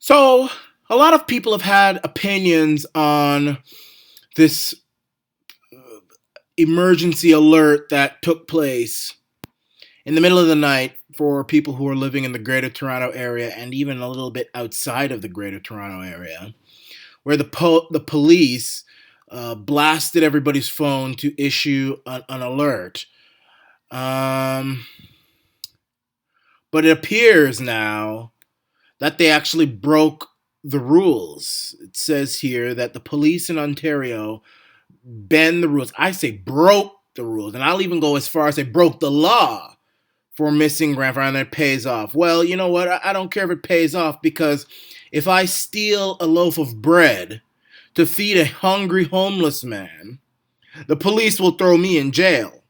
So, a lot of people have had opinions on this emergency alert that took place in the middle of the night for people who are living in the Greater Toronto Area and even a little bit outside of the Greater Toronto Area, where the police blasted everybody's phone to issue an alert. Um, but it appears now that they actually broke the rules. It says here that the police in Ontario bend the rules. I say broke the rules, and I'll even go as far as say broke the law for missing grandfather, and it pays off. Well, you know what? I don't care if it pays off, because if I steal a loaf of bread to feed a hungry homeless man, the police will throw me in jail.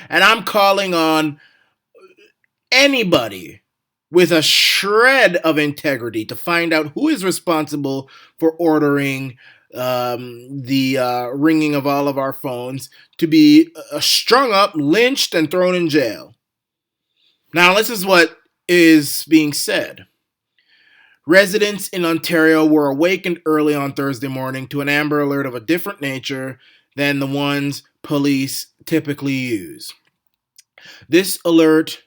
And I'm calling on anybody with a shred of integrity to find out who is responsible for ordering the ringing of all of our phones to be strung up, lynched, and thrown in jail. Now, this is what is being said. Residents in Ontario were awakened early on Thursday morning to an Amber Alert of a different nature than the ones police typically use. This alert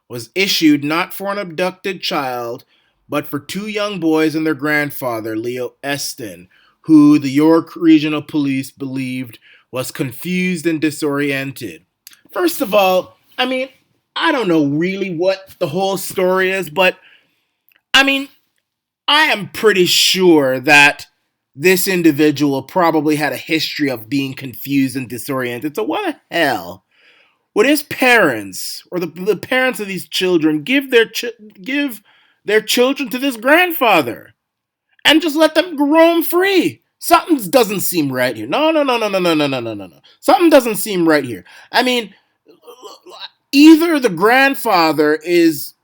was issued not for an abducted child, but for two young boys and their grandfather, Leo Eston, who the York Regional Police believed was confused and disoriented. First of all, I don't know really what the whole story is, but I mean, I am pretty sure that this individual probably had a history of being confused and disoriented. So what the hell would his parents or the parents of these children give their children to this grandfather and just let them roam free? Something doesn't seem right here. No, no, no, no, no, no, no, no, no, no, no. Something doesn't seem right here. I mean, either the grandfather is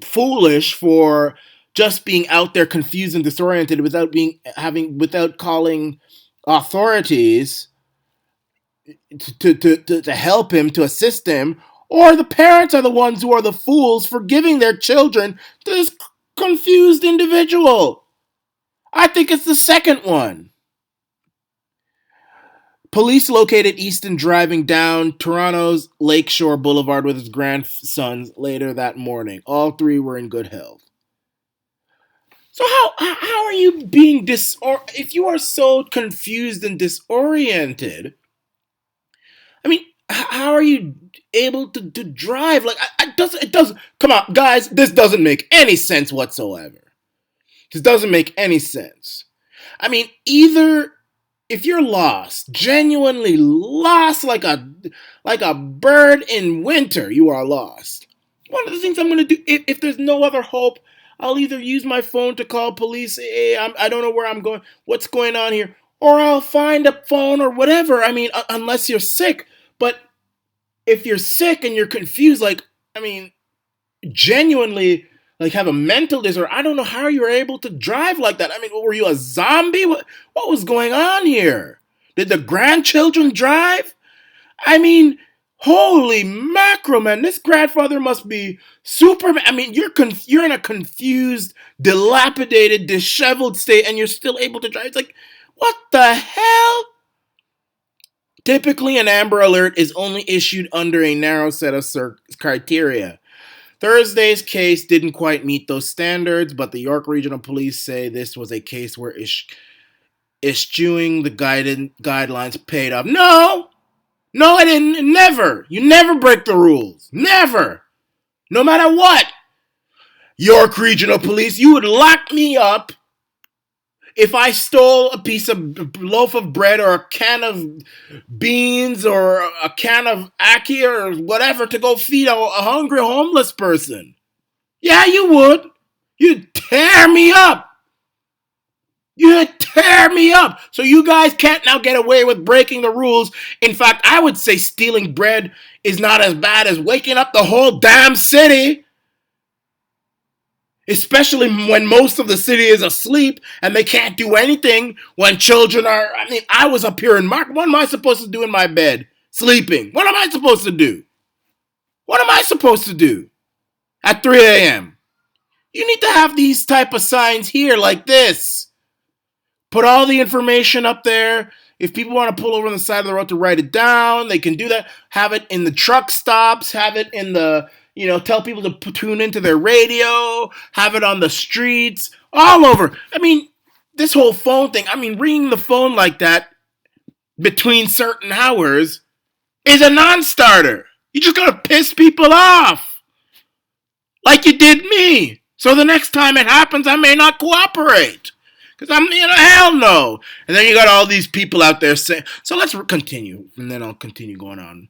foolish for just being out there confused and disoriented without calling authorities to help him, to assist him, or the parents are the ones who are the fools for giving their children to this confused individual. I think it's the second one. Police located Easton driving down Toronto's Lakeshore Boulevard with his grandsons later that morning. All three were in good health. So how are you being if you are so confused and disoriented? I mean, how are you able to drive? Like, it doesn't. Come on, guys, this doesn't make any sense whatsoever. This doesn't make any sense. I mean, either if you're lost, genuinely lost, like a bird in winter, you are lost. One of the things I'm going to do, if there's no other hope, I'll either use my phone to call police. Hey, I don't know where I'm going. What's going on here? Or I'll find a phone or whatever. I mean, unless you're sick. But if you're sick and you're confused, genuinely, have a mental disorder, I don't know how you were able to drive like that. I mean, were you a zombie? What was going on here? Did the grandchildren drive? I mean, holy mackerel, man! This grandfather must be Superman. I mean, you're in a confused, dilapidated, disheveled state, and you're still able to drive. It's like, what the hell? Typically, an Amber Alert is only issued under a narrow set of criteria. Thursday's case didn't quite meet those standards, but the York Regional Police say this was a case where eschewing the guidelines paid off. No, I didn't. Never. You never break the rules. Never. No matter what. York Regional Police, you would lock me up if I stole a piece of loaf of bread or a can of beans or a can of ackee or whatever to go feed a hungry homeless person. Yeah, you would. You'd tear me up. You'd tear me up. So you guys can't now get away with breaking the rules. In fact, I would say stealing bread is not as bad as waking up the whole damn city. Especially when most of the city is asleep and they can't do anything when children are. I mean, I was up here in Mark. What am I supposed to do in my bed? Sleeping. What am I supposed to do? What am I supposed to do at 3 a.m.? You need to have these type of signs here like this. Put all the information up there. If people want to pull over on the side of the road to write it down, they can do that. Have it in the truck stops. Have it in the, tell people to tune into their radio. Have it on the streets. All over. I mean, this whole phone thing. I mean, ringing the phone like that between certain hours is a non-starter. You just gotta piss people off. Like you did me. So the next time it happens, I may not cooperate. Because hell no. And then you got all these people out there saying, so let's continue. And then I'll continue going on.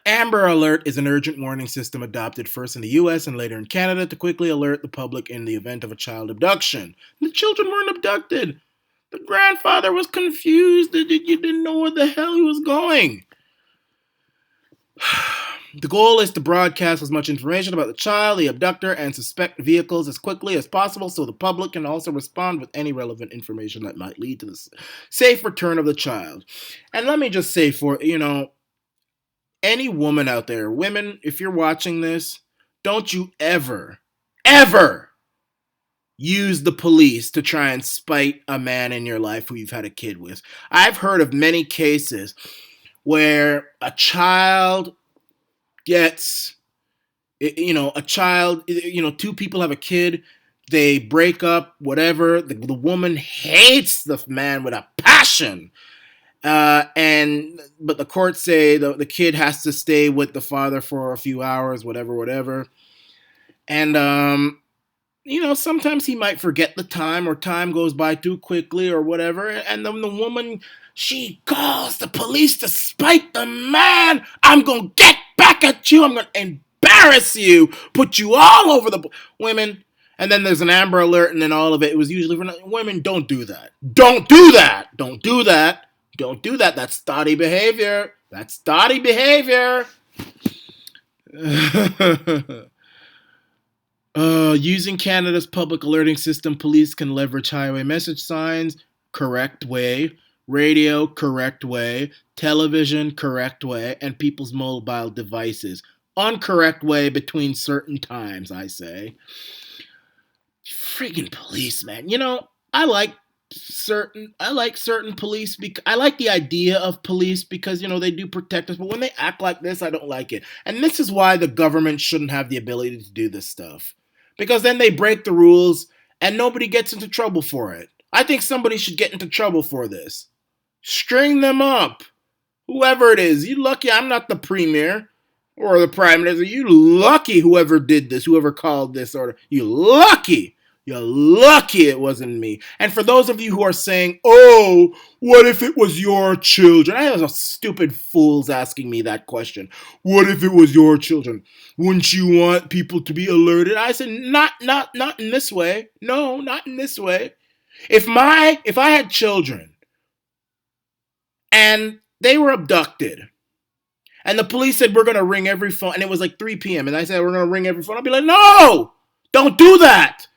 Amber Alert is an urgent warning system adopted first in the US and later in Canada to quickly alert the public in the event of a child abduction. The children weren't abducted. The grandfather was confused. You didn't know where the hell he was going. The goal is to broadcast as much information about the child, the abductor, and suspect vehicles as quickly as possible so the public can also respond with any relevant information that might lead to the safe return of the child. And let me just say any woman out there, women, if you're watching this, don't you ever use the police to try and spite a man in your life who you've had a kid with. I've heard of many cases where a child gets, two people have a kid, they break up, whatever. The woman hates the man with a passion. But the courts say the kid has to stay with the father for a few hours, whatever. And, sometimes he might forget the time or time goes by too quickly or whatever. And then the woman, she calls the police to spite the man. I'm going to get back at you. I'm going to embarrass you, put you all over the women. And then there's an Amber Alert and then all of it. It was usually for women. Don't do that. Don't do that. Don't do that. Don't do that. That's dotty behavior. That's dotty behavior. Using Canada's public alerting system, police can leverage highway message signs, correct way, radio, correct way, television, correct way, and people's mobile devices, incorrect way between certain times, I say. Friggin' police, man. I like certain police because I like the idea of police because they do protect us, but when they act like this, I don't like it. And this is why the government shouldn't have the ability to do this stuff. Because then they break the rules and nobody gets into trouble for it. I think somebody should get into trouble for this. String them up. Whoever it is. You lucky I'm not the premier or the prime minister. You lucky whoever did this, whoever called this order. You lucky. You're lucky it wasn't me. And for those of you who are saying, oh, what if it was your children? I have stupid fools asking me that question. What if it was your children? Wouldn't you want people to be alerted? I said, not in this way. No, not in this way. If I had children and they were abducted and the police said, we're going to ring every phone, and it was like 3 p.m. and I said, we're going to ring every phone, I'd be like, no, don't do that.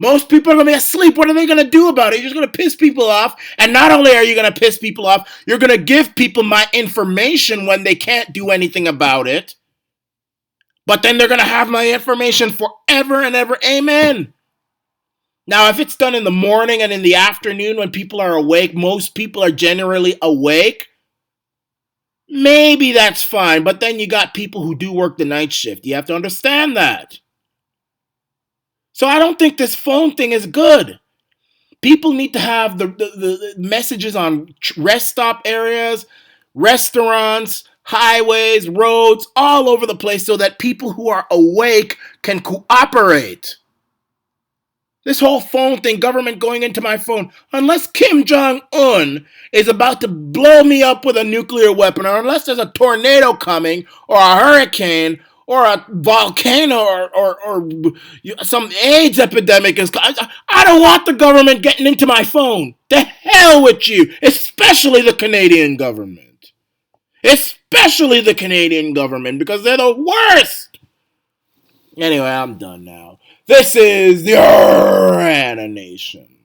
Most people are going to be asleep. What are they going to do about it? You're just going to piss people off. And not only are you going to piss people off, you're going to give people my information when they can't do anything about it. But then they're going to have my information forever and ever. Amen. Now, if it's done in the morning and in the afternoon when people are awake, most people are generally awake, maybe that's fine. But then you got people who do work the night shift. You have to understand that. So I don't think this phone thing is good. People need to have the messages on rest stop areas, restaurants, highways, roads, all over the place so that people who are awake can cooperate. This whole phone thing, government going into my phone, unless Kim Jong-un is about to blow me up with a nuclear weapon, or unless there's a tornado coming, or a hurricane, or a volcano, or some AIDS epidemic is. I don't want the government getting into my phone. The hell with you, especially the Canadian government. Especially the Canadian government, because they're the worst. Anyway, I'm done now. This is the Arana Nation.